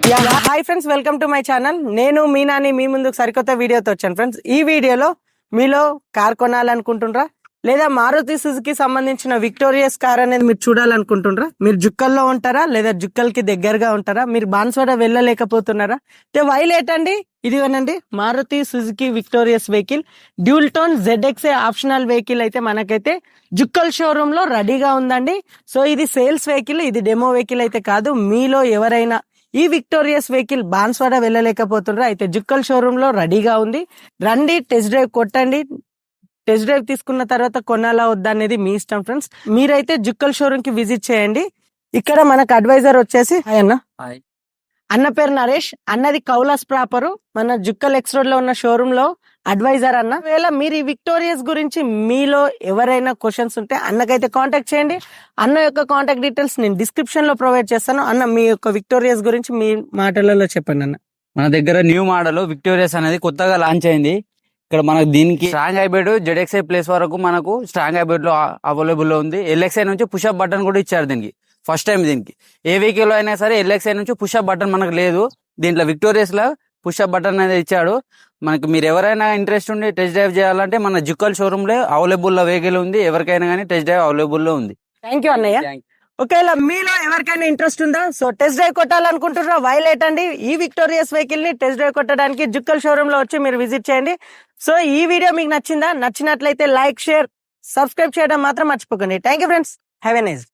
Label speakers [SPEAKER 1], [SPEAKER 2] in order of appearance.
[SPEAKER 1] Hi friends, welcome to my channel. నేను మీనాని మీ ముందుకు సరికొత్త వీడియోతో వచ్చాను ఫ్రెండ్స్. ఈ వీడియోలో మీలో కార్ కొనాలనుకుంటుండ్రా, లేదా మారుతి సుజుకి సంబంధించిన విక్టోరియస్ కార్ అనేది మీరు చూడాలనుకుంటుండ్రా, మీరు జుక్కల్లో ఉంటారా లేదా జుక్కల్కి దగ్గరగా ఉంటారా, మీరు బాన్స్వాడ వెళ్ళలేకపోతున్నారా, వైలేట్ అండి ఇదిగోనండి Maruti Suzuki Victoris vehicle dual tone ZXA optional vehicle అయితే మనకైతే జుక్కల్ షోరూమ్ లో రెడీగా ఉందండి. సో ఇది సేల్స్ వెహికల్, ఇది డెమో వెహికల్ అయితే కాదు. మీలో ఎవరైనా ఈ విక్టోరియస్ వెహికల్ బాన్స్వాడ వెళ్ళలేకపోతుండ్రా అయితే జుక్కల్ షోరూమ్ లో రెడీగా ఉంది. రండి, టెస్ట్ డ్రైవ్ కొట్టండి. టెస్ట్ డ్రైవ్ తీసుకున్న తర్వాత కొనాలా వద్దా అనేది మీ ఇష్టం ఫ్రెండ్స్. మీరైతే జుక్కల్ షోరూమ్ కి విజిట్ చేయండి. ఇక్కడ మనకు అడ్వైజర్ వచ్చేసి హాయ్ అన్న. అన్న పేరు నరేష్, అన్నది కౌలాస్ ప్రాపరు, మన జుక్కల్ ఎక్స్ రోడ్ లో ఉన్న షోరూమ్ లో అడ్వైజర్ అన్న. ఒకవేళ మీరు ఈ విక్టోరియస్ గురించి మీలో ఎవరైనా క్వశ్చన్స్ ఉంటే అన్నకైతే కాంటాక్ట్ చేయండి. అన్న యొక్క కాంటాక్ట్ డీటెయిల్స్ నేను డిస్క్రిప్షన్ లో ప్రొవైడ్ చేస్తాను. అన్న మీ యొక్క విక్టోరియస్ గురించి మీ మాటలలో చెప్పండి అన్న.
[SPEAKER 2] మన దగ్గర న్యూ మోడల్ విక్టోరియస్ అనేది కొత్తగా లాంచ్ అయింది. ఇక్కడ మనకు దీనికి స్ట్రాంగ్ హైబ్రిడ్ ZXA ప్లేస్ వరకు మనకు స్ట్రాంగ్ హైబ్రిడ్ లో అవైలబుల్ లో ఉంది. LXI నుంచి పుషప్ బటన్ కూడా ఇచ్చారు దీనికి. ఫస్ట్ టైం దీనికి ఏ వెహికల్ అయినా సరే LXI నుంచి పుషప్ బటన్ మనకు లేదు. దీంట్లో విక్టోరియస్ లో పుషప్ బటన్ అనేది ఇచ్చాడు. మనకి మీరు ఎవరైనా ఇంట్రెస్ట్ ఉండి టెస్ట్ డ్రైవ్ చేయాలంటే మన జుక్కల్ షోరూమ్ లో అవైలబుల్ లో వెహికల్ ఉంది. ఎవరికైనా కానీ టెస్ట్ డ్రైవ్ అవైలబుల్ లో ఉంది.
[SPEAKER 1] థ్యాంక్ యూ అన్నయ్య. ఒకవేళ మీలో ఎవరికైనా ఇంట్రెస్ట్ ఉందా, సో టెస్ట్ డ్రైవ్ కొట్టాలనుకుంటున్నారా, వైలేట్ అండి ఈ విక్టోరియస్ వెహికల్ ని టెస్ట్ డ్రైవ్ కొట్టడానికి జుక్కల్ షోరూమ్ లో వచ్చి మీరు విజిట్ చేయండి. సో ఈ వీడియో మీకు నచ్చిందా? నచ్చినట్లయితే లైక్, షేర్, సబ్స్క్రైబ్ చేయడం మాత్రం మర్చిపోకండి. Thank you friends, have a nice day.